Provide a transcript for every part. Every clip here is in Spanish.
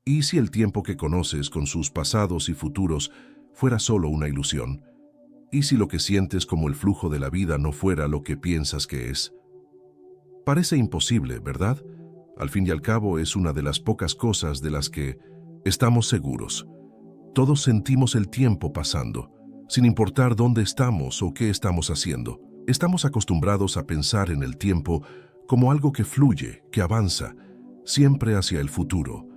¿Y si el tiempo que conoces con sus pasados y futuros fuera solo una ilusión? ¿Y si lo que sientes como el flujo de la vida no fuera lo que piensas que es? Parece imposible, ¿verdad? Al fin y al cabo es una de las pocas cosas de las que estamos seguros. Todos sentimos el tiempo pasando, sin importar dónde estamos o qué estamos haciendo. Estamos acostumbrados a pensar en el tiempo como algo que fluye, que avanza, siempre hacia el futuro.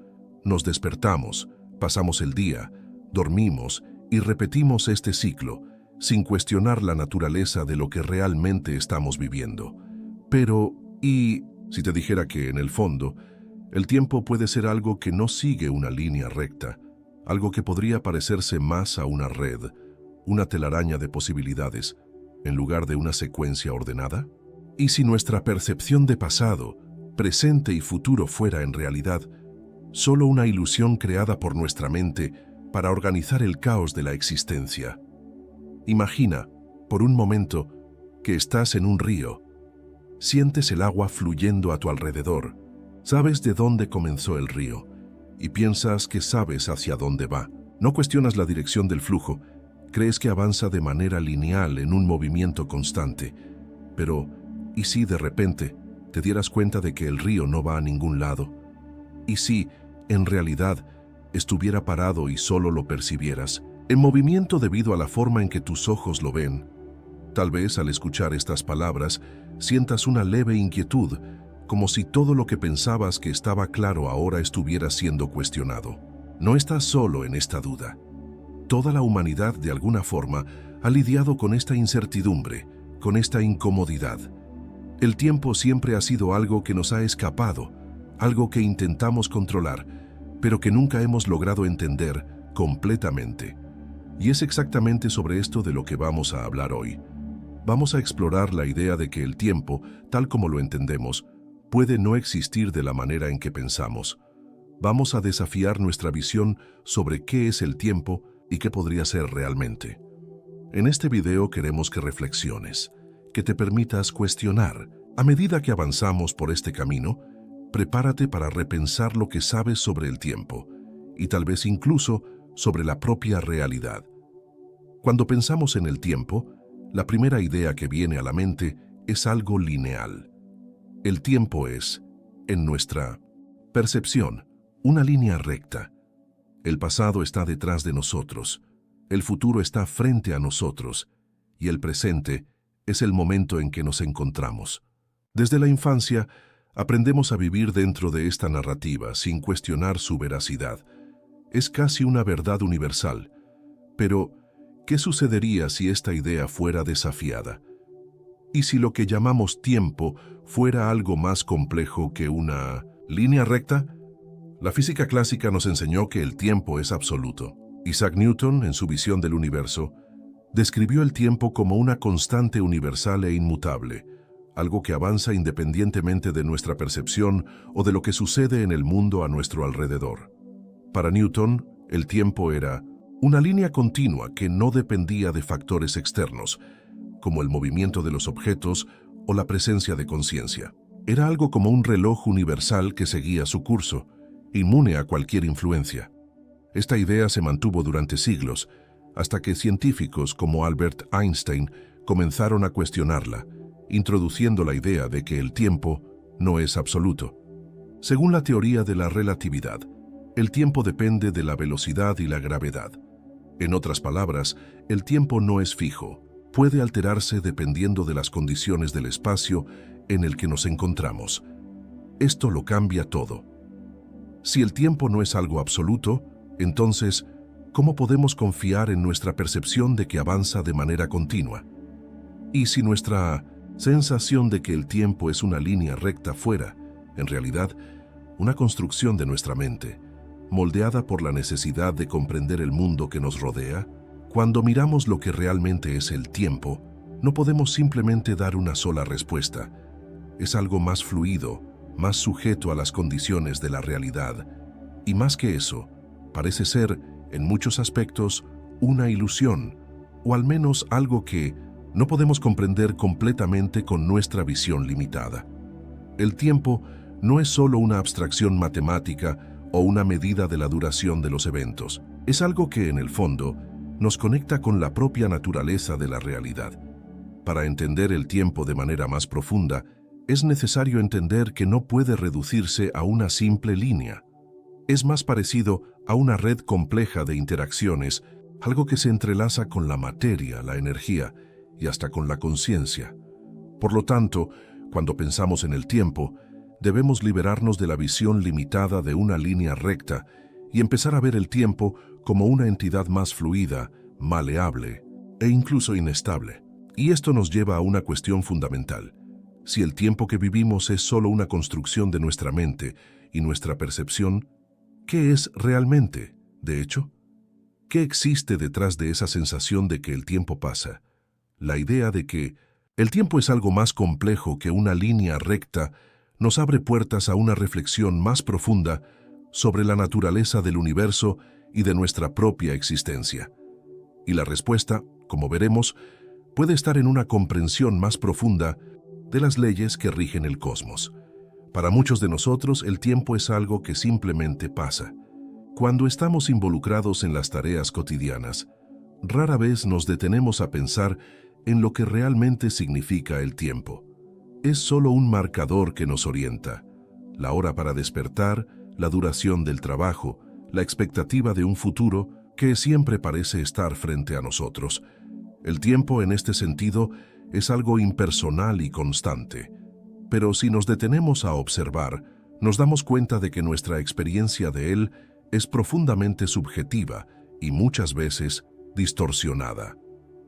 Nos despertamos, pasamos el día, dormimos y repetimos este ciclo, sin cuestionar la naturaleza de lo que realmente estamos viviendo. Pero, ¿y si te dijera que, en el fondo, el tiempo puede ser algo que no sigue una línea recta, algo que podría parecerse más a una red, una telaraña de posibilidades, en lugar de una secuencia ordenada? ¿Y si nuestra percepción de pasado, presente y futuro fuera en realidad solo una ilusión creada por nuestra mente para organizar el caos de la existencia? Imagina, por un momento, que estás en un río. Sientes el agua fluyendo a tu alrededor. Sabes de dónde comenzó el río y piensas que sabes hacia dónde va. No cuestionas la dirección del flujo. Crees que avanza de manera lineal en un movimiento constante. Pero, ¿y si de repente te dieras cuenta de que el río no va a ningún lado? ¿Y si, en realidad, estuviera parado y solo lo percibieras, en movimiento debido a la forma en que tus ojos lo ven? Tal vez al escuchar estas palabras sientas una leve inquietud, como si todo lo que pensabas que estaba claro ahora estuviera siendo cuestionado. No estás solo en esta duda. Toda la humanidad, de alguna forma, ha lidiado con esta incertidumbre, con esta incomodidad. El tiempo siempre ha sido algo que nos ha escapado, algo que intentamos controlar, pero que nunca hemos logrado entender completamente. Y es exactamente sobre esto de lo que vamos a hablar hoy. Vamos a explorar la idea de que el tiempo, tal como lo entendemos, puede no existir de la manera en que pensamos. Vamos a desafiar nuestra visión sobre qué es el tiempo y qué podría ser realmente. En este video queremos que reflexiones, que te permitas cuestionar. A medida que avanzamos por este camino, prepárate para repensar lo que sabes sobre el tiempo y tal vez incluso sobre la propia realidad. Cuando pensamos en el tiempo, la primera idea que viene a la mente es algo lineal. El tiempo es, en nuestra percepción, una línea recta. El pasado está detrás de nosotros, el futuro está frente a nosotros y el presente es el momento en que nos encontramos. Desde la infancia, aprendemos a vivir dentro de esta narrativa sin cuestionar su veracidad. Es casi una verdad universal. Pero, ¿qué sucedería si esta idea fuera desafiada? ¿Y si lo que llamamos tiempo fuera algo más complejo que una línea recta? La física clásica nos enseñó que el tiempo es absoluto. Isaac Newton, en su visión del universo, describió el tiempo como una constante universal e inmutable, algo que avanza independientemente de nuestra percepción o de lo que sucede en el mundo a nuestro alrededor. Para Newton, el tiempo era una línea continua que no dependía de factores externos, como el movimiento de los objetos o la presencia de conciencia. Era algo como un reloj universal que seguía su curso, inmune a cualquier influencia. Esta idea se mantuvo durante siglos, hasta que científicos como Albert Einstein comenzaron a cuestionarla, introduciendo la idea de que el tiempo no es absoluto. Según la teoría de la relatividad, el tiempo depende de la velocidad y la gravedad. En otras palabras, el tiempo no es fijo, puede alterarse dependiendo de las condiciones del espacio en el que nos encontramos. Esto lo cambia todo. Si el tiempo no es algo absoluto, entonces, ¿cómo podemos confiar en nuestra percepción de que avanza de manera continua? Y si nuestra sensación de que el tiempo es una línea recta fuera, en realidad, una construcción de nuestra mente, moldeada por la necesidad de comprender el mundo que nos rodea? Cuando miramos lo que realmente es el tiempo, no podemos simplemente dar una sola respuesta. Es algo más fluido, más sujeto a las condiciones de la realidad. Y más que eso, parece ser, en muchos aspectos, una ilusión, o al menos algo que no podemos comprender completamente con nuestra visión limitada. El tiempo no es solo una abstracción matemática o una medida de la duración de los eventos. Es algo que, en el fondo, nos conecta con la propia naturaleza de la realidad. Para entender el tiempo de manera más profunda, es necesario entender que no puede reducirse a una simple línea. Es más parecido a una red compleja de interacciones, algo que se entrelaza con la materia, la energía y hasta con la conciencia. Por lo tanto, cuando pensamos en el tiempo, debemos liberarnos de la visión limitada de una línea recta y empezar a ver el tiempo como una entidad más fluida, maleable e incluso inestable. Y esto nos lleva a una cuestión fundamental. Si el tiempo que vivimos es solo una construcción de nuestra mente y nuestra percepción, ¿qué es realmente, de hecho? ¿Qué existe detrás de esa sensación de que el tiempo pasa? La idea de que el tiempo es algo más complejo que una línea recta nos abre puertas a una reflexión más profunda sobre la naturaleza del universo y de nuestra propia existencia. Y la respuesta, como veremos, puede estar en una comprensión más profunda de las leyes que rigen el cosmos. Para muchos de nosotros, el tiempo es algo que simplemente pasa. Cuando estamos involucrados en las tareas cotidianas, rara vez nos detenemos a pensar en lo que realmente significa el tiempo. Es solo un marcador que nos orienta. La hora para despertar, la duración del trabajo, la expectativa de un futuro que siempre parece estar frente a nosotros. El tiempo, en este sentido, es algo impersonal y constante. Pero si nos detenemos a observar, nos damos cuenta de que nuestra experiencia de él es profundamente subjetiva y muchas veces distorsionada.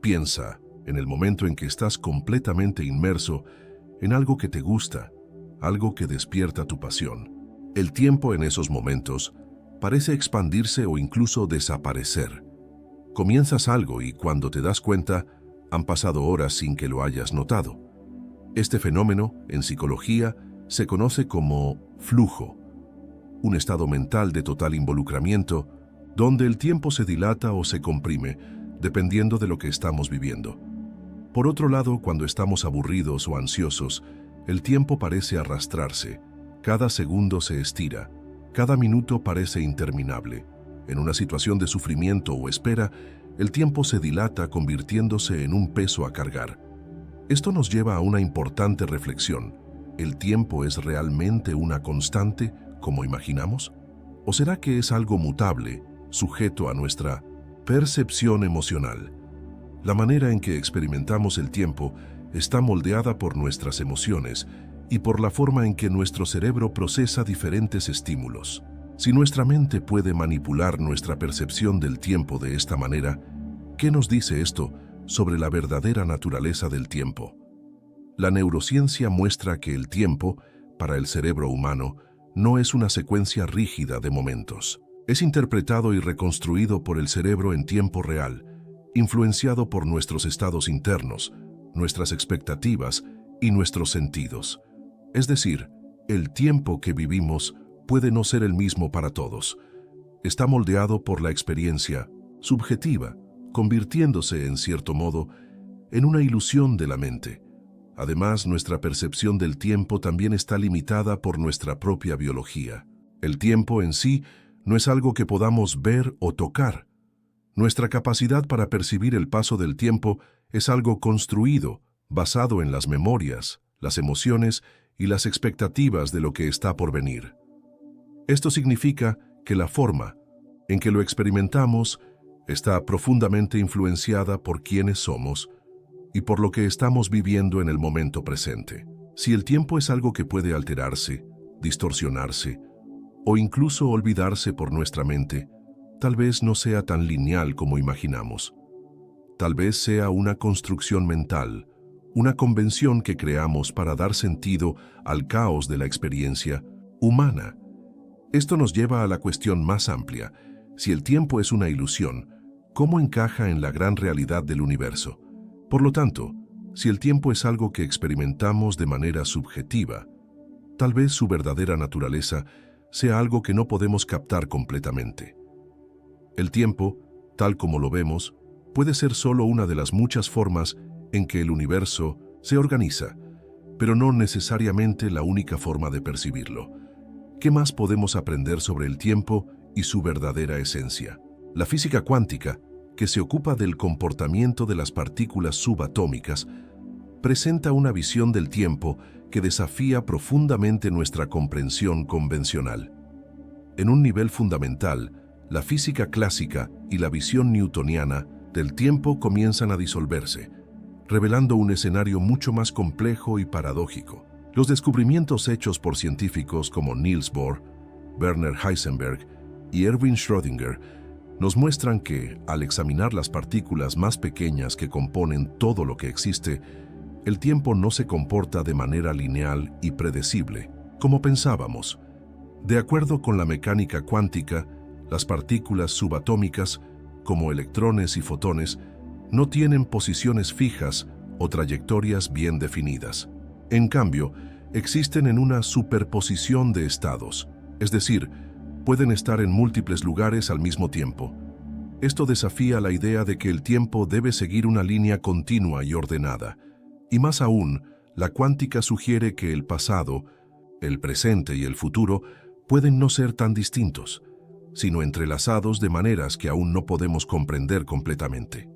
Piensa en el momento en que estás completamente inmerso en algo que te gusta, algo que despierta tu pasión. El tiempo en esos momentos parece expandirse o incluso desaparecer. Comienzas algo y cuando te das cuenta, han pasado horas sin que lo hayas notado. Este fenómeno, en psicología, se conoce como flujo, un estado mental de total involucramiento, donde el tiempo se dilata o se comprime, dependiendo de lo que estamos viviendo. Por otro lado, cuando estamos aburridos o ansiosos, el tiempo parece arrastrarse, cada segundo se estira, cada minuto parece interminable. En una situación de sufrimiento o espera, el tiempo se dilata convirtiéndose en un peso a cargar. Esto nos lleva a una importante reflexión. ¿El tiempo es realmente una constante, como imaginamos? ¿O será que es algo mutable, sujeto a nuestra percepción emocional? La manera en que experimentamos el tiempo está moldeada por nuestras emociones y por la forma en que nuestro cerebro procesa diferentes estímulos. Si nuestra mente puede manipular nuestra percepción del tiempo de esta manera, ¿qué nos dice esto sobre la verdadera naturaleza del tiempo? La neurociencia muestra que el tiempo, para el cerebro humano, no es una secuencia rígida de momentos. Es interpretado y reconstruido por el cerebro en tiempo real, influenciado por nuestros estados internos, nuestras expectativas y nuestros sentidos. Es decir, el tiempo que vivimos puede no ser el mismo para todos. Está moldeado por la experiencia subjetiva, convirtiéndose, en cierto modo, en una ilusión de la mente. Además, nuestra percepción del tiempo también está limitada por nuestra propia biología. El tiempo en sí no es algo que podamos ver o tocar. Nuestra capacidad para percibir el paso del tiempo es algo construido, basado en las memorias, las emociones y las expectativas de lo que está por venir. Esto significa que la forma en que lo experimentamos está profundamente influenciada por quiénes somos y por lo que estamos viviendo en el momento presente. Si el tiempo es algo que puede alterarse, distorsionarse o incluso olvidarse por nuestra mente, tal vez no sea tan lineal como imaginamos. Tal vez sea una construcción mental, una convención que creamos para dar sentido al caos de la experiencia humana. Esto nos lleva a la cuestión más amplia. Si el tiempo es una ilusión, ¿cómo encaja en la gran realidad del universo? Por lo tanto, si el tiempo es algo que experimentamos de manera subjetiva, tal vez su verdadera naturaleza sea algo que no podemos captar completamente. El tiempo, tal como lo vemos, puede ser solo una de las muchas formas en que el universo se organiza, pero no necesariamente la única forma de percibirlo. ¿Qué más podemos aprender sobre el tiempo y su verdadera esencia? La física cuántica, que se ocupa del comportamiento de las partículas subatómicas, presenta una visión del tiempo que desafía profundamente nuestra comprensión convencional. En un nivel fundamental, la física clásica y la visión newtoniana del tiempo comienzan a disolverse, revelando un escenario mucho más complejo y paradójico. Los descubrimientos hechos por científicos como Niels Bohr, Werner Heisenberg y Erwin Schrödinger nos muestran que, al examinar las partículas más pequeñas que componen todo lo que existe, el tiempo no se comporta de manera lineal y predecible, como pensábamos. De acuerdo con la mecánica cuántica, las partículas subatómicas, como electrones y fotones, no tienen posiciones fijas o trayectorias bien definidas. En cambio, existen en una superposición de estados, es decir, pueden estar en múltiples lugares al mismo tiempo. Esto desafía la idea de que el tiempo debe seguir una línea continua y ordenada. Y más aún, la cuántica sugiere que el pasado, el presente y el futuro pueden no ser tan distintos, sino entrelazados de maneras que aún no podemos comprender completamente.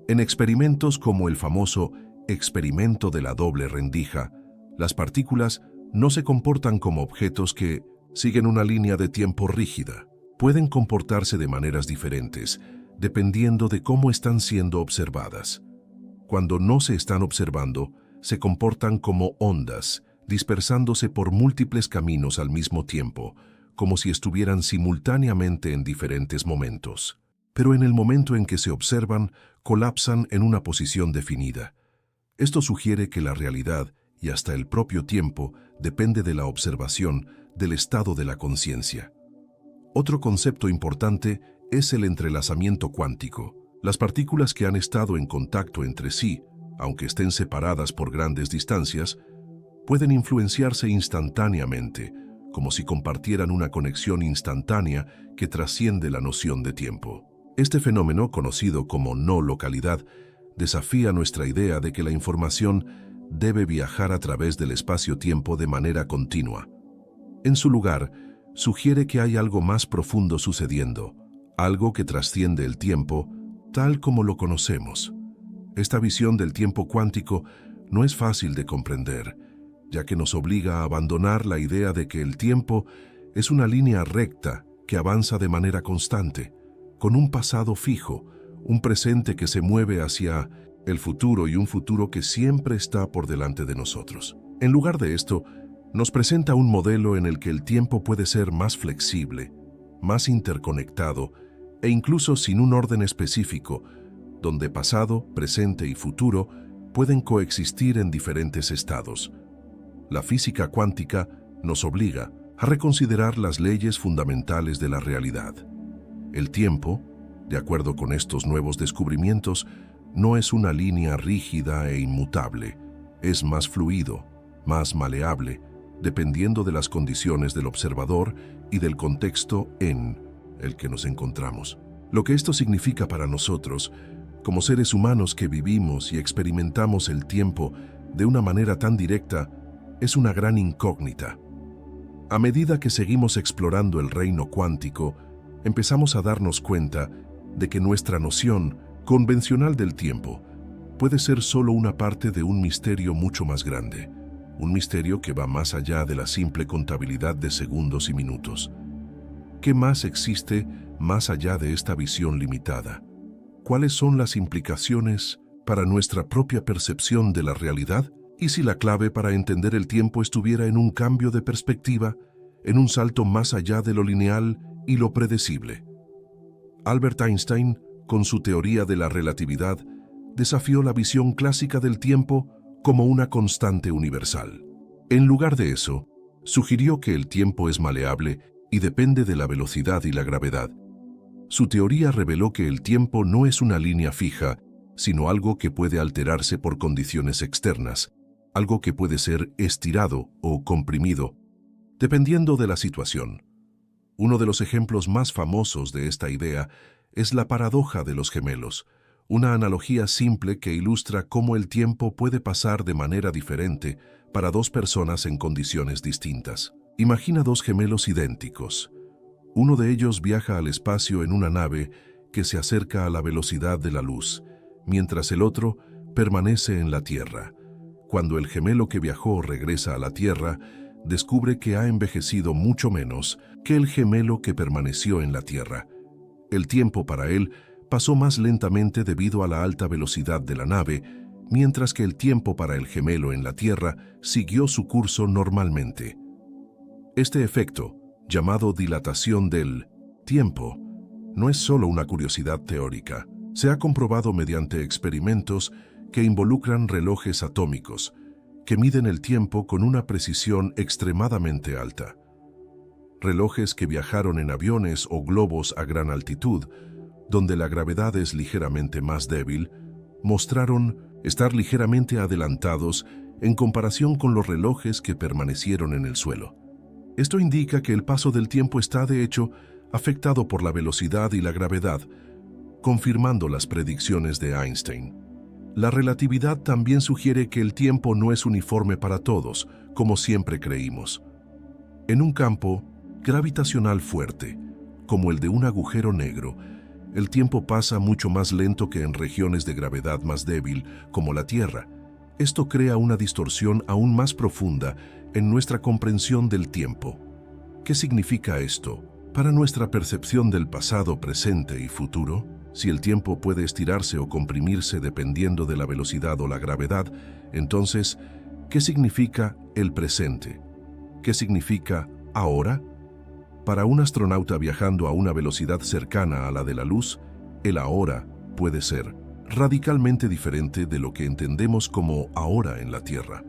En experimentos como el famoso experimento de la doble rendija, las partículas no se comportan como objetos que siguen una línea de tiempo rígida. Pueden comportarse de maneras diferentes, dependiendo de cómo están siendo observadas. Cuando no se están observando, se comportan como ondas, dispersándose por múltiples caminos al mismo tiempo, como si estuvieran simultáneamente en diferentes momentos. Pero en el momento en que se observan, colapsan en una posición definida. Esto sugiere que la realidad, y hasta el propio tiempo, depende de la observación, del estado de la conciencia. Otro concepto importante es el entrelazamiento cuántico. Las partículas que han estado en contacto entre sí, aunque estén separadas por grandes distancias, pueden influenciarse instantáneamente, como si compartieran una conexión instantánea que trasciende la noción de tiempo. Este fenómeno, conocido como no localidad, desafía nuestra idea de que la información debe viajar a través del espacio-tiempo de manera continua. En su lugar, sugiere que hay algo más profundo sucediendo, algo que trasciende el tiempo, tal como lo conocemos. Esta visión del tiempo cuántico no es fácil de comprender, ya que nos obliga a abandonar la idea de que el tiempo es una línea recta que avanza de manera constante, con un pasado fijo, un presente que se mueve hacia el futuro y un futuro que siempre está por delante de nosotros. En lugar de esto, nos presenta un modelo en el que el tiempo puede ser más flexible, más interconectado e incluso sin un orden específico, donde pasado, presente y futuro pueden coexistir en diferentes estados. La física cuántica nos obliga a reconsiderar las leyes fundamentales de la realidad. El tiempo, de acuerdo con estos nuevos descubrimientos, no es una línea rígida e inmutable, es más fluido, más maleable, dependiendo de las condiciones del observador y del contexto en el que nos encontramos. Lo que esto significa para nosotros, como seres humanos que vivimos y experimentamos el tiempo de una manera tan directa, es una gran incógnita. A medida que seguimos explorando el reino cuántico, empezamos a darnos cuenta de que nuestra noción convencional del tiempo puede ser solo una parte de un misterio mucho más grande, un misterio que va más allá de la simple contabilidad de segundos y minutos. ¿Qué más existe más allá de esta visión limitada? ¿Cuáles son las implicaciones para nuestra propia percepción de la realidad? ¿Y si la clave para entender el tiempo estuviera en un cambio de perspectiva, en un salto más allá de lo lineal y lo predecible? Albert Einstein, con su teoría de la relatividad, desafió la visión clásica del tiempo como una constante universal. En lugar de eso, sugirió que el tiempo es maleable y depende de la velocidad y la gravedad. Su teoría reveló que el tiempo no es una línea fija, sino algo que puede alterarse por condiciones externas, algo que puede ser estirado o comprimido, dependiendo de la situación. Uno de los ejemplos más famosos de esta idea es la paradoja de los gemelos, una analogía simple que ilustra cómo el tiempo puede pasar de manera diferente para dos personas en condiciones distintas. Imagina dos gemelos idénticos. Uno de ellos viaja al espacio en una nave que se acerca a la velocidad de la luz, mientras el otro permanece en la Tierra. Cuando el gemelo que viajó regresa a la Tierra, descubre que ha envejecido mucho menos que el gemelo que permaneció en la Tierra. El tiempo para él pasó más lentamente debido a la alta velocidad de la nave, mientras que el tiempo para el gemelo en la Tierra siguió su curso normalmente. Este efecto, llamado dilatación del tiempo, no es solo una curiosidad teórica. Se ha comprobado mediante experimentos que involucran relojes atómicos, que miden el tiempo con una precisión extremadamente alta. Relojes que viajaron en aviones o globos a gran altitud, donde la gravedad es ligeramente más débil, mostraron estar ligeramente adelantados en comparación con los relojes que permanecieron en el suelo. Esto indica que el paso del tiempo está, de hecho, afectado por la velocidad y la gravedad, confirmando las predicciones de Einstein. La relatividad también sugiere que el tiempo no es uniforme para todos, como siempre creímos. En un campo gravitacional fuerte, como el de un agujero negro, el tiempo pasa mucho más lento que en regiones de gravedad más débil, como la Tierra. Esto crea una distorsión aún más profunda en nuestra comprensión del tiempo. ¿Qué significa esto para nuestra percepción del pasado, presente y futuro? Si el tiempo puede estirarse o comprimirse dependiendo de la velocidad o la gravedad, entonces, ¿qué significa el presente? ¿Qué significa ahora? Para un astronauta viajando a una velocidad cercana a la de la luz, el ahora puede ser radicalmente diferente de lo que entendemos como ahora en la Tierra.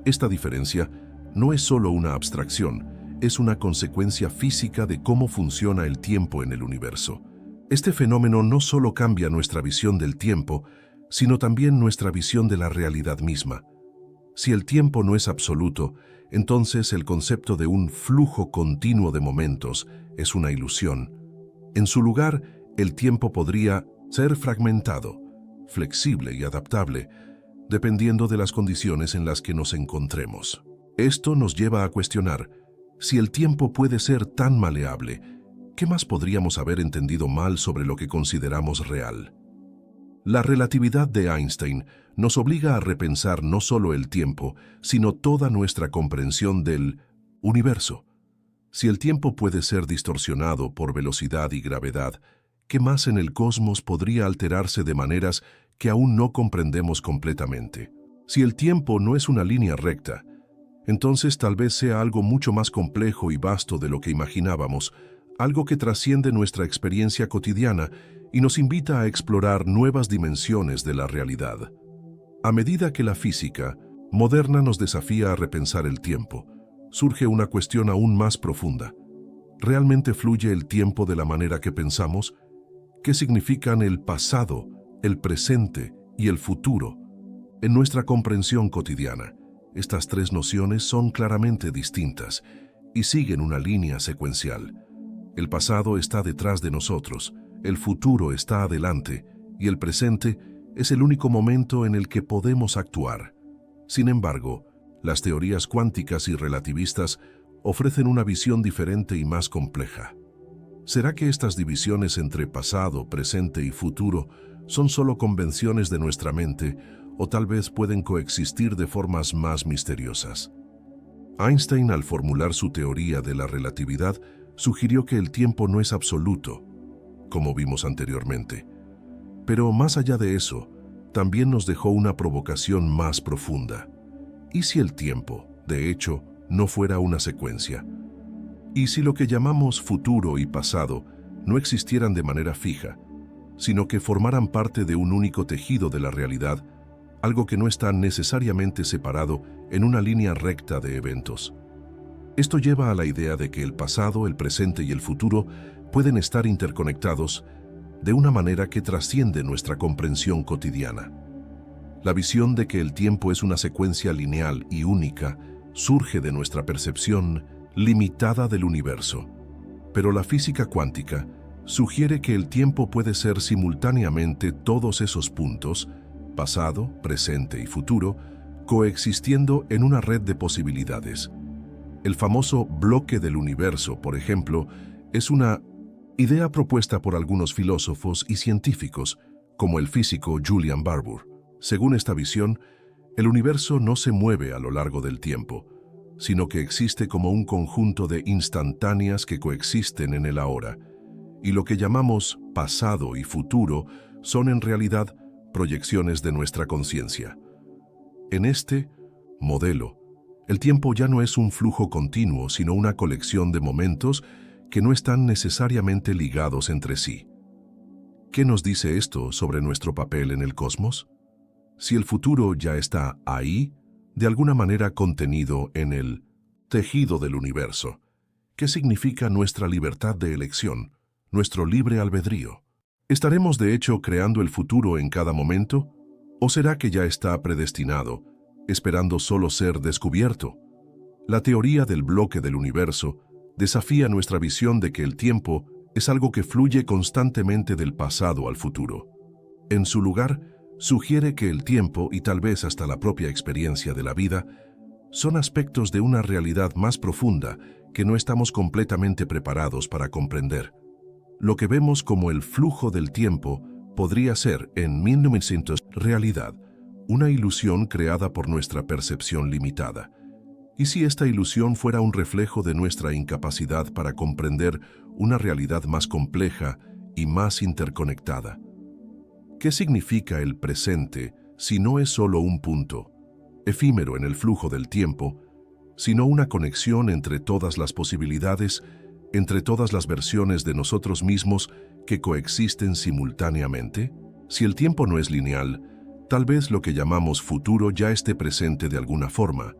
Esta diferencia no es solo una abstracción, es una consecuencia física de cómo funciona el tiempo en el universo. Este fenómeno no solo cambia nuestra visión del tiempo, sino también nuestra visión de la realidad misma. Si el tiempo no es absoluto, entonces el concepto de un flujo continuo de momentos es una ilusión. En su lugar, el tiempo podría ser fragmentado, flexible y adaptable, dependiendo de las condiciones en las que nos encontremos. Esto nos lleva a cuestionar, si el tiempo puede ser tan maleable, ¿qué más podríamos haber entendido mal sobre lo que consideramos real? La relatividad de Einstein nos obliga a repensar no solo el tiempo, sino toda nuestra comprensión del universo. Si el tiempo puede ser distorsionado por velocidad y gravedad, ¿qué más en el cosmos podría alterarse de maneras que aún no comprendemos completamente? Si el tiempo no es una línea recta, entonces tal vez sea algo mucho más complejo y vasto de lo que imaginábamos, algo que trasciende nuestra experiencia cotidiana y nos invita a explorar nuevas dimensiones de la realidad. A medida que la física moderna nos desafía a repensar el tiempo, surge una cuestión aún más profunda. ¿Realmente fluye el tiempo de la manera que pensamos? ¿Qué significan el pasado, el presente y el futuro? En nuestra comprensión cotidiana, estas tres nociones son claramente distintas y siguen una línea secuencial. El pasado está detrás de nosotros, el futuro está adelante y el presente es el único momento en el que podemos actuar. Sin embargo, las teorías cuánticas y relativistas ofrecen una visión diferente y más compleja. ¿Será que estas divisiones entre pasado, presente y futuro son solo convenciones de nuestra mente o tal vez pueden coexistir de formas más misteriosas? Einstein, al formular su teoría de la relatividad, sugirió que el tiempo no es absoluto, como vimos anteriormente. Pero más allá de eso, también nos dejó una provocación más profunda. ¿Y si el tiempo, de hecho, no fuera una secuencia? ¿Y si lo que llamamos futuro y pasado no existieran de manera fija, sino que formaran parte de un único tejido de la realidad, algo que no está necesariamente separado en una línea recta de eventos? Esto lleva a la idea de que el pasado, el presente y el futuro pueden estar interconectados de una manera que trasciende nuestra comprensión cotidiana. La visión de que el tiempo es una secuencia lineal y única surge de nuestra percepción limitada del universo. Pero la física cuántica sugiere que el tiempo puede ser simultáneamente todos esos puntos, pasado, presente y futuro, coexistiendo en una red de posibilidades. El famoso bloque del universo, por ejemplo, es una idea propuesta por algunos filósofos y científicos, como el físico Julian Barbour. Según esta visión, el universo no se mueve a lo largo del tiempo, sino que existe como un conjunto de instantáneas que coexisten en el ahora, y lo que llamamos pasado y futuro son en realidad proyecciones de nuestra conciencia. En este modelo, el tiempo ya no es un flujo continuo, sino una colección de momentos que no están necesariamente ligados entre sí. ¿Qué nos dice esto sobre nuestro papel en el cosmos? Si el futuro ya está ahí, de alguna manera contenido en el tejido del universo, ¿qué significa nuestra libertad de elección, nuestro libre albedrío? ¿Estaremos de hecho creando el futuro en cada momento? ¿O será que ya está predestinado, esperando solo ser descubierto? La teoría del bloque del universo desafía nuestra visión de que el tiempo es algo que fluye constantemente del pasado al futuro. En su lugar, sugiere que el tiempo, y tal vez hasta la propia experiencia de la vida, son aspectos de una realidad más profunda que no estamos completamente preparados para comprender. Lo que vemos como el flujo del tiempo podría ser, en 1900, realidad, una ilusión creada por nuestra percepción limitada. ¿Y si esta ilusión fuera un reflejo de nuestra incapacidad para comprender una realidad más compleja y más interconectada? ¿Qué significa el presente si no es solo un punto, efímero en el flujo del tiempo, sino una conexión entre todas las posibilidades, entre todas las versiones de nosotros mismos que coexisten simultáneamente? Si el tiempo no es lineal, tal vez lo que llamamos futuro ya esté presente de alguna forma,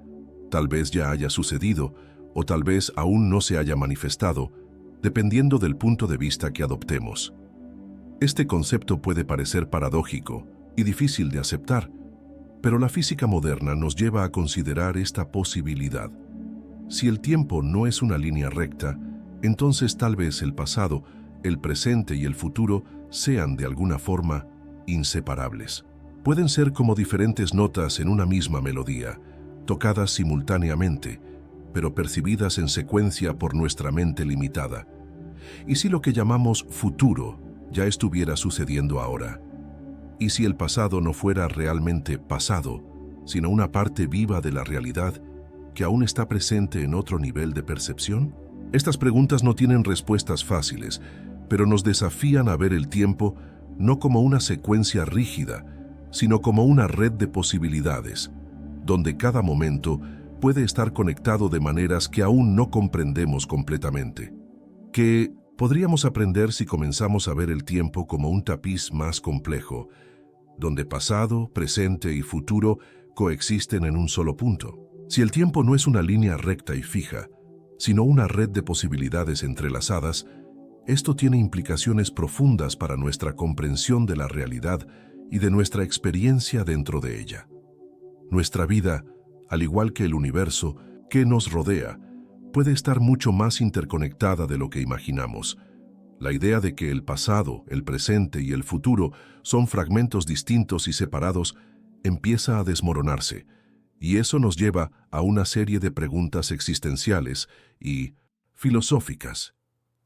tal vez ya haya sucedido o tal vez aún no se haya manifestado, dependiendo del punto de vista que adoptemos. Este concepto puede parecer paradójico y difícil de aceptar, pero la física moderna nos lleva a considerar esta posibilidad. Si el tiempo no es una línea recta, entonces tal vez el pasado, el presente y el futuro sean de alguna forma inseparables. Pueden ser como diferentes notas en una misma melodía, tocadas simultáneamente, pero percibidas en secuencia por nuestra mente limitada. ¿Y si lo que llamamos futuro ya estuviera sucediendo ahora? ¿Y si el pasado no fuera realmente pasado, sino una parte viva de la realidad que aún está presente en otro nivel de percepción? Estas preguntas no tienen respuestas fáciles, pero nos desafían a ver el tiempo no como una secuencia rígida, sino como una red de posibilidades, donde cada momento puede estar conectado de maneras que aún no comprendemos completamente. ¿Qué podríamos aprender si comenzamos a ver el tiempo como un tapiz más complejo, donde pasado, presente y futuro coexisten en un solo punto? Si el tiempo no es una línea recta y fija, sino una red de posibilidades entrelazadas, esto tiene implicaciones profundas para nuestra comprensión de la realidad y de nuestra experiencia dentro de ella. Nuestra vida, al igual que el universo que nos rodea, puede estar mucho más interconectada de lo que imaginamos. La idea de que el pasado, el presente y el futuro son fragmentos distintos y separados empieza a desmoronarse, y eso nos lleva a una serie de preguntas existenciales y filosóficas.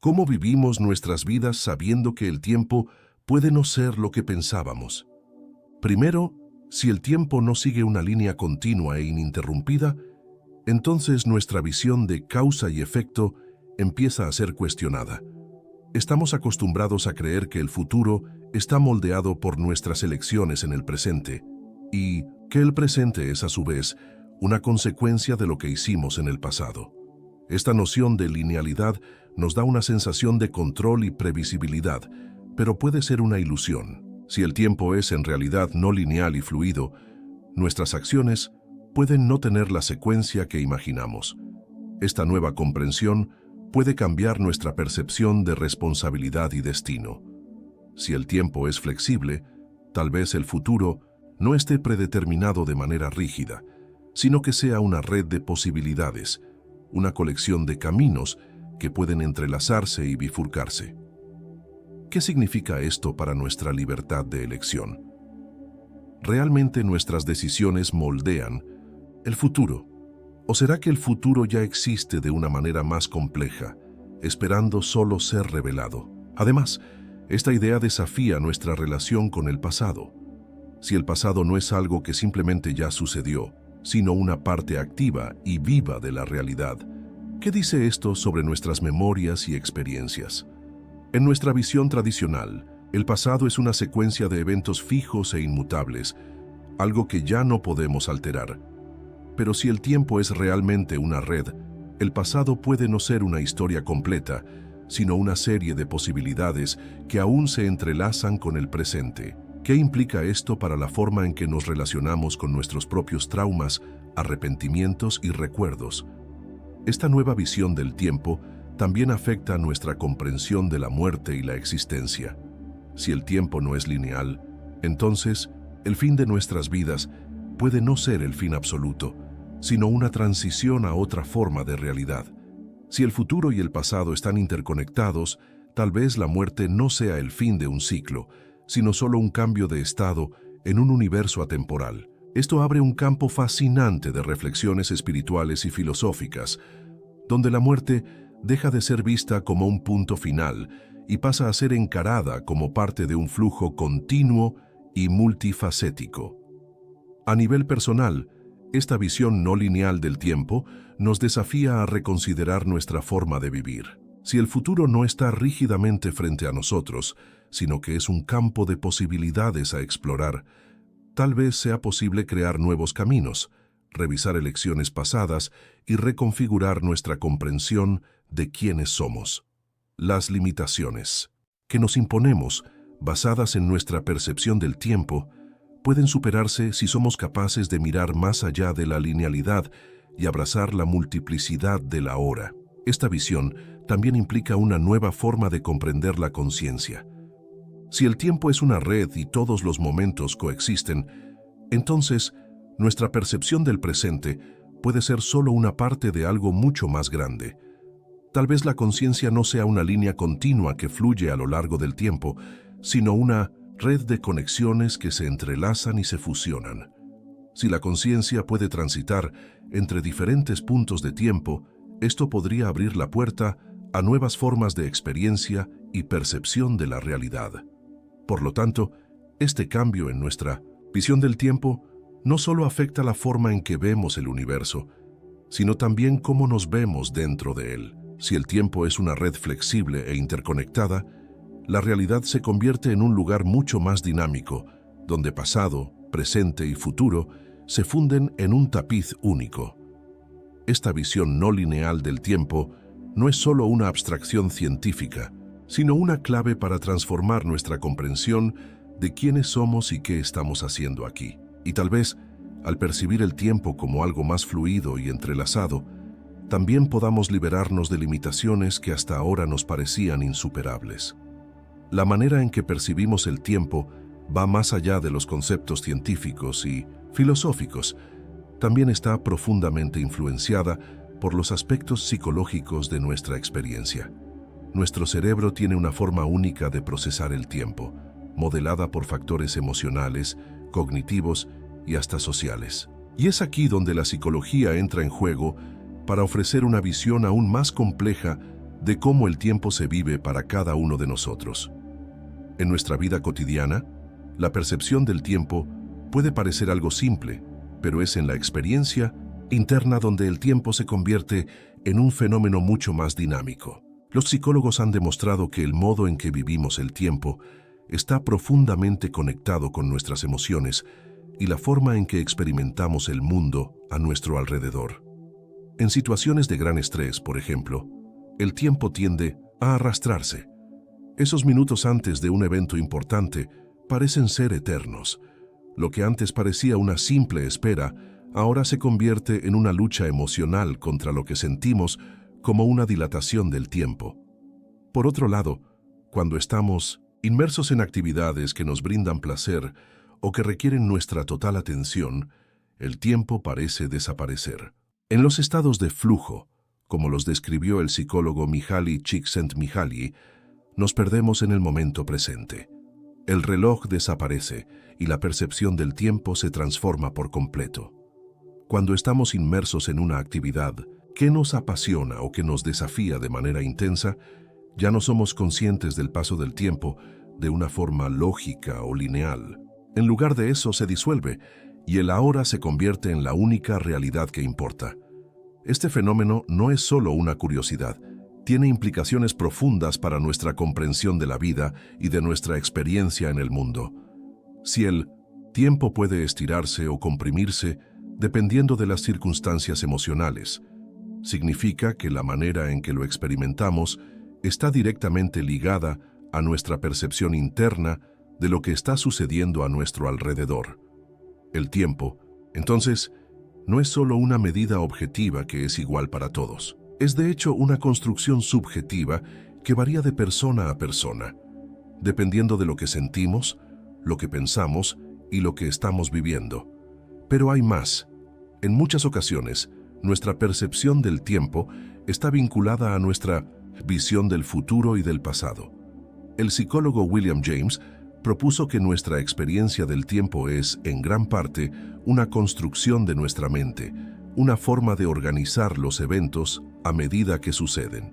¿Cómo vivimos nuestras vidas sabiendo que el tiempo puede no ser lo que pensábamos? Primero, si el tiempo no sigue una línea continua e ininterrumpida, entonces nuestra visión de causa y efecto empieza a ser cuestionada. Estamos acostumbrados a creer que el futuro está moldeado por nuestras elecciones en el presente y que el presente es a su vez una consecuencia de lo que hicimos en el pasado. Esta noción de linealidad nos da una sensación de control y previsibilidad, pero puede ser una ilusión. Si el tiempo es en realidad no lineal y fluido, nuestras acciones pueden no tener la secuencia que imaginamos. Esta nueva comprensión puede cambiar nuestra percepción de responsabilidad y destino. Si el tiempo es flexible, tal vez el futuro no esté predeterminado de manera rígida, sino que sea una red de posibilidades, una colección de caminos que pueden entrelazarse y bifurcarse. ¿Qué significa esto para nuestra libertad de elección? ¿Realmente nuestras decisiones moldean el futuro? ¿O será que el futuro ya existe de una manera más compleja, esperando solo ser revelado? Además, esta idea desafía nuestra relación con el pasado. Si el pasado no es algo que simplemente ya sucedió, sino una parte activa y viva de la realidad, ¿qué dice esto sobre nuestras memorias y experiencias? En nuestra visión tradicional, el pasado es una secuencia de eventos fijos e inmutables, algo que ya no podemos alterar. Pero si el tiempo es realmente una red, el pasado puede no ser una historia completa, sino una serie de posibilidades que aún se entrelazan con el presente. ¿Qué implica esto para la forma en que nos relacionamos con nuestros propios traumas, arrepentimientos y recuerdos? Esta nueva visión del tiempo también afecta nuestra comprensión de la muerte y la existencia. Si el tiempo no es lineal, entonces el fin de nuestras vidas puede no ser el fin absoluto, sino una transición a otra forma de realidad. Si el futuro y el pasado están interconectados, tal vez la muerte no sea el fin de un ciclo, sino solo un cambio de estado en un universo atemporal. Esto abre un campo fascinante de reflexiones espirituales y filosóficas, donde la muerte deja de ser vista como un punto final y pasa a ser encarada como parte de un flujo continuo y multifacético. A nivel personal, esta visión no lineal del tiempo nos desafía a reconsiderar nuestra forma de vivir. Si el futuro no está rígidamente frente a nosotros, sino que es un campo de posibilidades a explorar, tal vez sea posible crear nuevos caminos, revisar elecciones pasadas y reconfigurar nuestra comprensión de quiénes somos. Las limitaciones que nos imponemos, basadas en nuestra percepción del tiempo, pueden superarse si somos capaces de mirar más allá de la linealidad y abrazar la multiplicidad de la hora. Esta visión también implica una nueva forma de comprender la conciencia. Si el tiempo es una red y todos los momentos coexisten, entonces nuestra percepción del presente puede ser solo una parte de algo mucho más grande. Tal vez la conciencia no sea una línea continua que fluye a lo largo del tiempo, sino una red de conexiones que se entrelazan y se fusionan. Si la conciencia puede transitar entre diferentes puntos de tiempo, esto podría abrir la puerta a nuevas formas de experiencia y percepción de la realidad. Por lo tanto, este cambio en nuestra visión del tiempo no solo afecta la forma en que vemos el universo, sino también cómo nos vemos dentro de él. Si el tiempo es una red flexible e interconectada, la realidad se convierte en un lugar mucho más dinámico, donde pasado, presente y futuro se funden en un tapiz único. Esta visión no lineal del tiempo no es solo una abstracción científica, sino una clave para transformar nuestra comprensión de quiénes somos y qué estamos haciendo aquí. Y tal vez, al percibir el tiempo como algo más fluido y entrelazado, también podamos liberarnos de limitaciones que hasta ahora nos parecían insuperables. La manera en que percibimos el tiempo va más allá de los conceptos científicos y filosóficos. También está profundamente influenciada por los aspectos psicológicos de nuestra experiencia. Nuestro cerebro tiene una forma única de procesar el tiempo, modelada por factores emocionales, cognitivos y hasta sociales. Y es aquí donde la psicología entra en juego para ofrecer una visión aún más compleja de cómo el tiempo se vive para cada uno de nosotros. En nuestra vida cotidiana, la percepción del tiempo puede parecer algo simple, pero es en la experiencia interna donde el tiempo se convierte en un fenómeno mucho más dinámico. Los psicólogos han demostrado que el modo en que vivimos el tiempo está profundamente conectado con nuestras emociones y la forma en que experimentamos el mundo a nuestro alrededor. En situaciones de gran estrés, por ejemplo, el tiempo tiende a arrastrarse. Esos minutos antes de un evento importante parecen ser eternos. Lo que antes parecía una simple espera, ahora se convierte en una lucha emocional contra lo que sentimos como una dilatación del tiempo. Por otro lado, cuando estamos inmersos en actividades que nos brindan placer o que requieren nuestra total atención, el tiempo parece desaparecer. En los estados de flujo, como los describió el psicólogo Mihaly Csikszentmihalyi, nos perdemos en el momento presente. El reloj desaparece y la percepción del tiempo se transforma por completo. Cuando estamos inmersos en una actividad que nos apasiona o que nos desafía de manera intensa, ya no somos conscientes del paso del tiempo de una forma lógica o lineal. En lugar de eso se disuelve y el ahora se convierte en la única realidad que importa. Este fenómeno no es solo una curiosidad, tiene implicaciones profundas para nuestra comprensión de la vida y de nuestra experiencia en el mundo. Si el tiempo puede estirarse o comprimirse dependiendo de las circunstancias emocionales, significa que la manera en que lo experimentamos está directamente ligada a nuestra percepción interna de lo que está sucediendo a nuestro alrededor. El tiempo, entonces, no es solo una medida objetiva que es igual para todos. Es de hecho una construcción subjetiva que varía de persona a persona, dependiendo de lo que sentimos, lo que pensamos y lo que estamos viviendo. Pero hay más. En muchas ocasiones, nuestra percepción del tiempo está vinculada a nuestra visión del futuro y del pasado. El psicólogo William James propuso que nuestra experiencia del tiempo es, en gran parte, una construcción de nuestra mente, una forma de organizar los eventos a medida que suceden.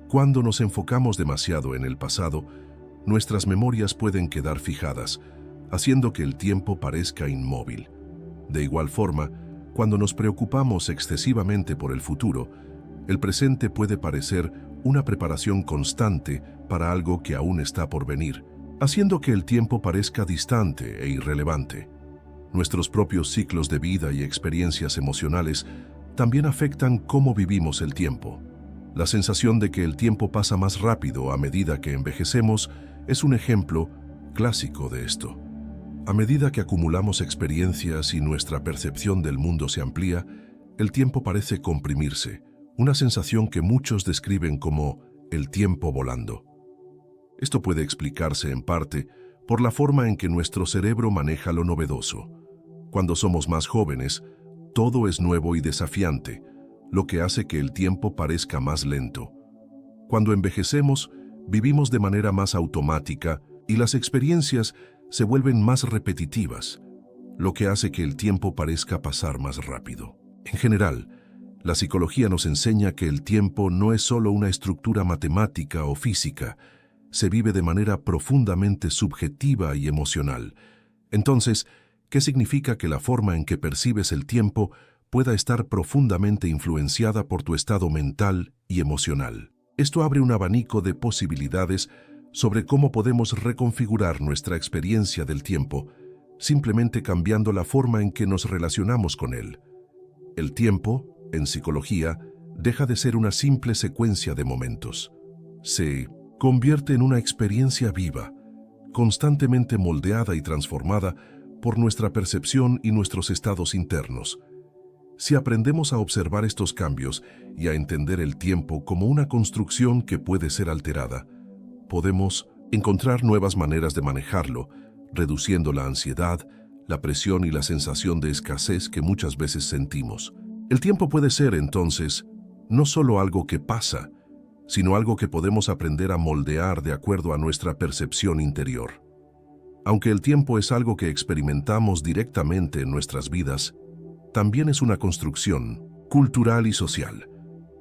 Cuando nos enfocamos demasiado en el pasado, nuestras memorias pueden quedar fijadas, haciendo que el tiempo parezca inmóvil. De igual forma, cuando nos preocupamos excesivamente por el futuro, el presente puede parecer una preparación constante para algo que aún está por venir, haciendo que el tiempo parezca distante e irrelevante. Nuestros propios ciclos de vida y experiencias emocionales también afectan cómo vivimos el tiempo. La sensación de que el tiempo pasa más rápido a medida que envejecemos es un ejemplo clásico de esto. A medida que acumulamos experiencias y nuestra percepción del mundo se amplía, el tiempo parece comprimirse, una sensación que muchos describen como el tiempo volando. Esto puede explicarse en parte por la forma en que nuestro cerebro maneja lo novedoso. Cuando somos más jóvenes, todo es nuevo y desafiante, lo que hace que el tiempo parezca más lento. Cuando envejecemos, vivimos de manera más automática y las experiencias se vuelven más repetitivas, lo que hace que el tiempo parezca pasar más rápido. En general, la psicología nos enseña que el tiempo no es solo una estructura matemática o física, se vive de manera profundamente subjetiva y emocional. Entonces, ¿qué significa que la forma en que percibes el tiempo pueda estar profundamente influenciada por tu estado mental y emocional? Esto abre un abanico de posibilidades sobre cómo podemos reconfigurar nuestra experiencia del tiempo, simplemente cambiando la forma en que nos relacionamos con él. El tiempo, en psicología, deja de ser una simple secuencia de momentos. Se convierte en una experiencia viva, constantemente moldeada y transformada por nuestra percepción y nuestros estados internos. Si aprendemos a observar estos cambios y a entender el tiempo como una construcción que puede ser alterada, podemos encontrar nuevas maneras de manejarlo, reduciendo la ansiedad, la presión y la sensación de escasez que muchas veces sentimos. El tiempo puede ser, entonces, no solo algo que pasa, sino algo que podemos aprender a moldear de acuerdo a nuestra percepción interior. Aunque el tiempo es algo que experimentamos directamente en nuestras vidas, también es una construcción cultural y social.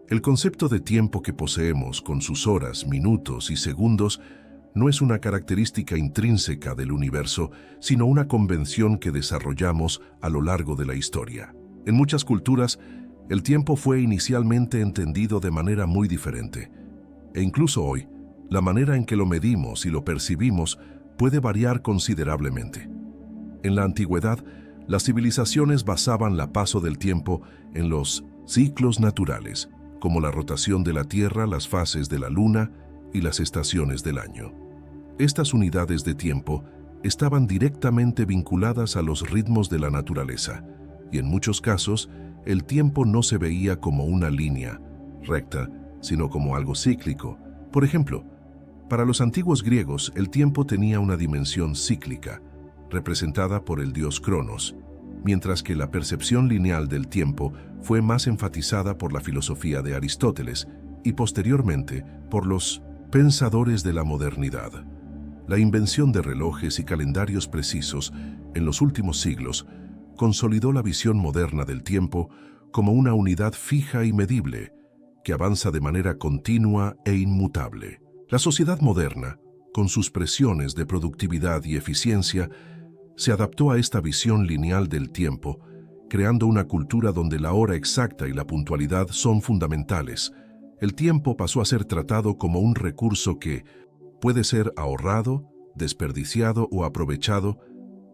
El concepto de tiempo que poseemos, con sus horas, minutos y segundos, no es una característica intrínseca del universo, sino una convención que desarrollamos a lo largo de la historia. En muchas culturas, el tiempo fue inicialmente entendido de manera muy diferente. E incluso hoy, la manera en que lo medimos y lo percibimos puede variar considerablemente. En la antigüedad, las civilizaciones basaban el paso del tiempo en los ciclos naturales, como la rotación de la Tierra, las fases de la Luna y las estaciones del año. Estas unidades de tiempo estaban directamente vinculadas a los ritmos de la naturaleza, y en muchos casos, el tiempo no se veía como una línea recta, sino como algo cíclico. Por ejemplo, para los antiguos griegos, el tiempo tenía una dimensión cíclica, representada por el dios Cronos, mientras que la percepción lineal del tiempo fue más enfatizada por la filosofía de Aristóteles y posteriormente por los pensadores de la modernidad. La invención de relojes y calendarios precisos en los últimos siglos consolidó la visión moderna del tiempo como una unidad fija y medible, que avanza de manera continua e inmutable. La sociedad moderna, con sus presiones de productividad y eficiencia, se adaptó a esta visión lineal del tiempo, creando una cultura donde la hora exacta y la puntualidad son fundamentales. El tiempo pasó a ser tratado como un recurso que puede ser ahorrado, desperdiciado o aprovechado,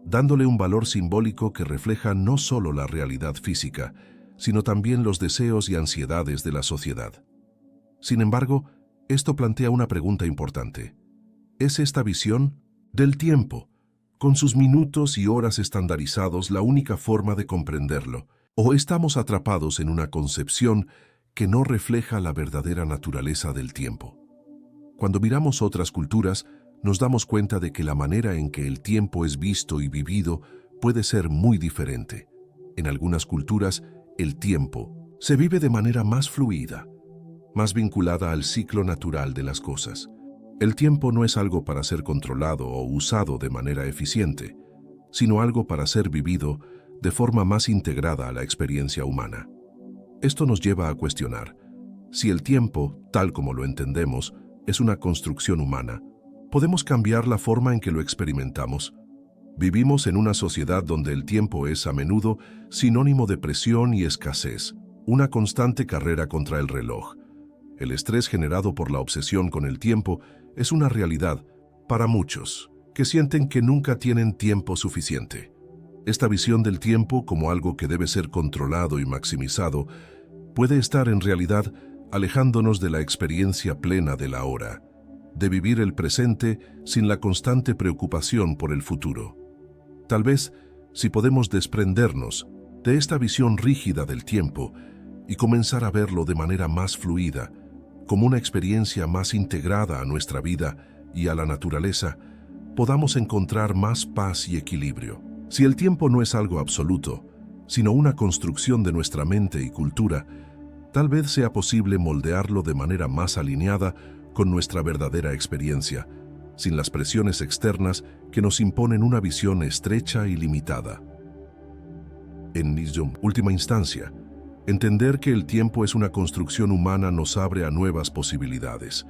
dándole un valor simbólico que refleja no solo la realidad física, sino también los deseos y ansiedades de la sociedad. Sin embargo, esto plantea una pregunta importante. ¿Es esta visión del tiempo, con sus minutos y horas estandarizados, la única forma de comprenderlo? ¿O estamos atrapados en una concepción que no refleja la verdadera naturaleza del tiempo? Cuando miramos otras culturas, nos damos cuenta de que la manera en que el tiempo es visto y vivido puede ser muy diferente. En algunas culturas, el tiempo se vive de manera más fluida, más vinculada al ciclo natural de las cosas. El tiempo no es algo para ser controlado o usado de manera eficiente, sino algo para ser vivido de forma más integrada a la experiencia humana. Esto nos lleva a cuestionar si el tiempo, tal como lo entendemos, es una construcción humana. ¿Podemos cambiar la forma en que lo experimentamos? Vivimos en una sociedad donde el tiempo es a menudo sinónimo de presión y escasez, una constante carrera contra el reloj. El estrés generado por la obsesión con el tiempo es una realidad para muchos, que sienten que nunca tienen tiempo suficiente. Esta visión del tiempo como algo que debe ser controlado y maximizado puede estar en realidad alejándonos de la experiencia plena de la hora, de vivir el presente sin la constante preocupación por el futuro. Tal vez, si podemos desprendernos de esta visión rígida del tiempo y comenzar a verlo de manera más fluida, como una experiencia más integrada a nuestra vida y a la naturaleza, podamos encontrar más paz y equilibrio. Si el tiempo no es algo absoluto, sino una construcción de nuestra mente y cultura, tal vez sea posible moldearlo de manera más alineada con nuestra verdadera experiencia, sin las presiones externas que nos imponen una visión estrecha y limitada. En última instancia, entender que el tiempo es una construcción humana nos abre a nuevas posibilidades.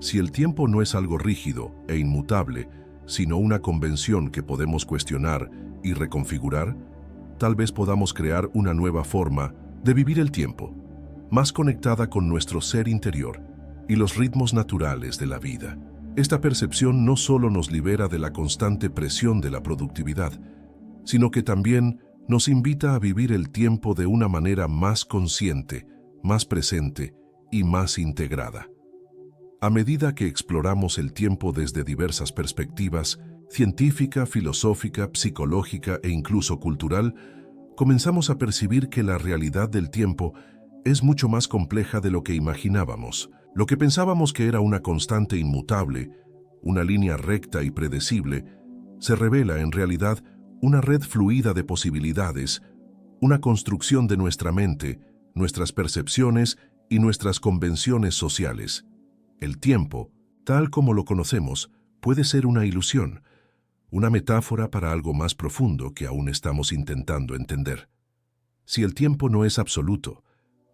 Si el tiempo no es algo rígido e inmutable, sino una convención que podemos cuestionar y reconfigurar, tal vez podamos crear una nueva forma de vivir el tiempo, más conectada con nuestro ser interior y los ritmos naturales de la vida. Esta percepción no solo nos libera de la constante presión de la productividad, sino que también nos invita a vivir el tiempo de una manera más consciente, más presente y más integrada. A medida que exploramos el tiempo desde diversas perspectivas, científica, filosófica, psicológica e incluso cultural, comenzamos a percibir que la realidad del tiempo es mucho más compleja de lo que imaginábamos. Lo que pensábamos que era una constante inmutable, una línea recta y predecible, se revela en realidad una red fluida de posibilidades, una construcción de nuestra mente, nuestras percepciones y nuestras convenciones sociales. El tiempo, tal como lo conocemos, puede ser una ilusión, una metáfora para algo más profundo que aún estamos intentando entender. Si el tiempo no es absoluto,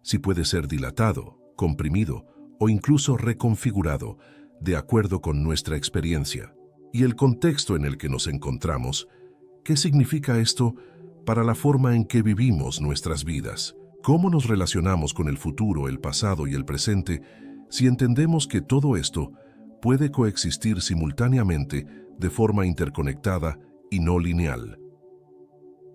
si puede ser dilatado, comprimido o incluso reconfigurado de acuerdo con nuestra experiencia y el contexto en el que nos encontramos, ¿qué significa esto para la forma en que vivimos nuestras vidas? ¿Cómo nos relacionamos con el futuro, el pasado y el presente si entendemos que todo esto puede coexistir simultáneamente de forma interconectada y no lineal?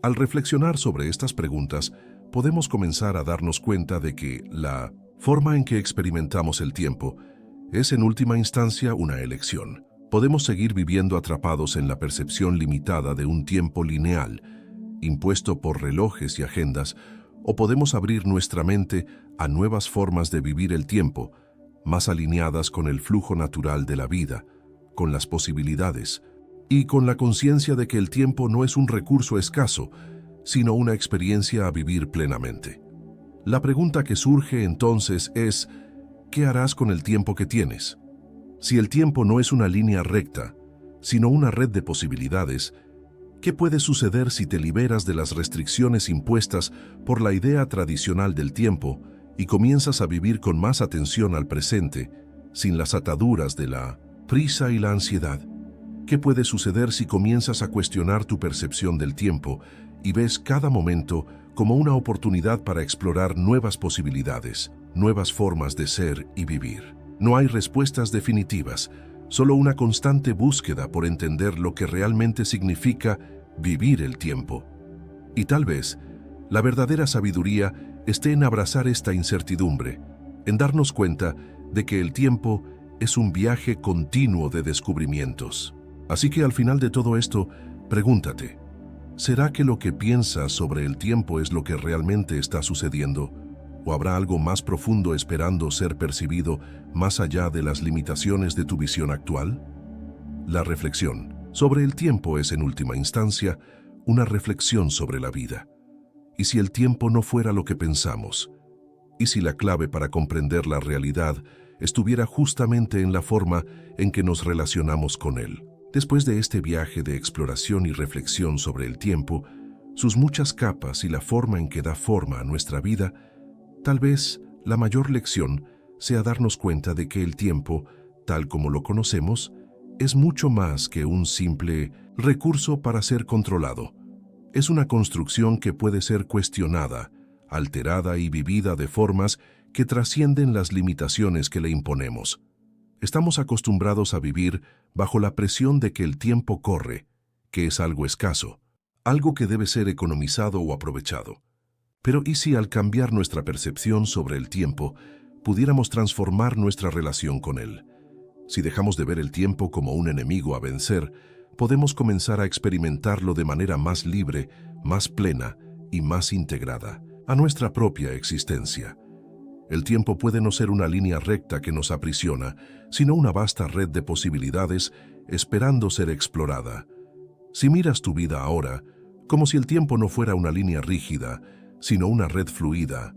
Al reflexionar sobre estas preguntas, podemos comenzar a darnos cuenta de que la forma en que experimentamos el tiempo es en última instancia una elección. Podemos seguir viviendo atrapados en la percepción limitada de un tiempo lineal, impuesto por relojes y agendas, o podemos abrir nuestra mente a nuevas formas de vivir el tiempo, más alineadas con el flujo natural de la vida, con las posibilidades, y con la conciencia de que el tiempo no es un recurso escaso, sino una experiencia a vivir plenamente. La pregunta que surge entonces es, ¿qué harás con el tiempo que tienes? Si el tiempo no es una línea recta, sino una red de posibilidades, ¿Qué puede suceder si te liberas de las restricciones impuestas por la idea tradicional del tiempo y comienzas a vivir con más atención al presente, sin las ataduras de la prisa y la ansiedad? ¿Qué puede suceder si comienzas a cuestionar tu percepción del tiempo y ves cada momento como una oportunidad para explorar nuevas posibilidades, nuevas formas de ser y vivir? No hay respuestas definitivas, solo una constante búsqueda por entender lo que realmente significa vivir el tiempo. Y tal vez, la verdadera sabiduría esté en abrazar esta incertidumbre, en darnos cuenta de que el tiempo es un viaje continuo de descubrimientos. Así que al final de todo esto, pregúntate, ¿será que lo que piensas sobre el tiempo es lo que realmente está sucediendo? ¿O habrá algo más profundo esperando ser percibido más allá de las limitaciones de tu visión actual? La reflexión sobre el tiempo es, en última instancia, una reflexión sobre la vida. ¿Y si el tiempo no fuera lo que pensamos? ¿Y si la clave para comprender la realidad estuviera justamente en la forma en que nos relacionamos con él? Después de este viaje de exploración y reflexión sobre el tiempo, sus muchas capas y la forma en que da forma a nuestra vida, tal vez la mayor lección sea darnos cuenta de que el tiempo, tal como lo conocemos, es mucho más que un simple recurso para ser controlado. Es una construcción que puede ser cuestionada, alterada y vivida de formas que trascienden las limitaciones que le imponemos. Estamos acostumbrados a vivir bajo la presión de que el tiempo corre, que es algo escaso, algo que debe ser economizado o aprovechado. Pero ¿y si al cambiar nuestra percepción sobre el tiempo, pudiéramos transformar nuestra relación con él? Si dejamos de ver el tiempo como un enemigo a vencer, podemos comenzar a experimentarlo de manera más libre, más plena y más integrada a nuestra propia existencia. El tiempo puede no ser una línea recta que nos aprisiona, sino una vasta red de posibilidades esperando ser explorada. Si miras tu vida ahora, como si el tiempo no fuera una línea rígida, sino una red fluida,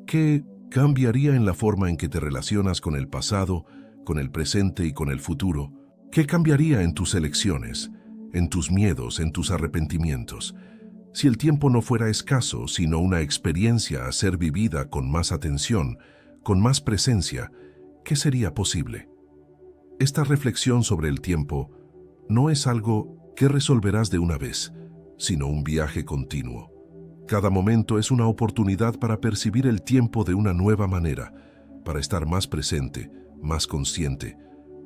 ¿qué cambiaría en la forma en que te relacionas con el pasado, con el presente y con el futuro? ¿Qué cambiaría en tus elecciones, en tus miedos, en tus arrepentimientos? Si el tiempo no fuera escaso, sino una experiencia a ser vivida con más atención, con más presencia, ¿qué sería posible? Esta reflexión sobre el tiempo no es algo que resolverás de una vez, sino un viaje continuo. Cada momento es una oportunidad para percibir el tiempo de una nueva manera, para estar más presente, más consciente,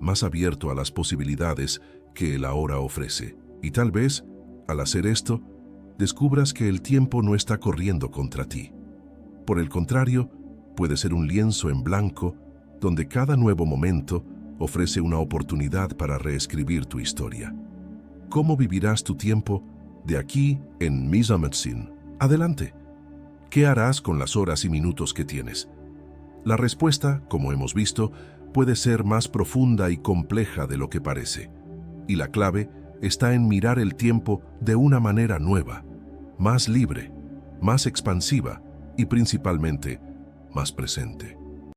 más abierto a las posibilidades que el ahora ofrece. Y tal vez, al hacer esto, descubras que el tiempo no está corriendo contra ti. Por el contrario, puede ser un lienzo en blanco donde cada nuevo momento ofrece una oportunidad para reescribir tu historia. ¿Cómo vivirás tu tiempo de aquí en Mizametsin? Adelante. ¿Qué harás con las horas y minutos que tienes? La respuesta, como hemos visto, puede ser más profunda y compleja de lo que parece. Y la clave está en mirar el tiempo de una manera nueva, más libre, más expansiva y principalmente más presente.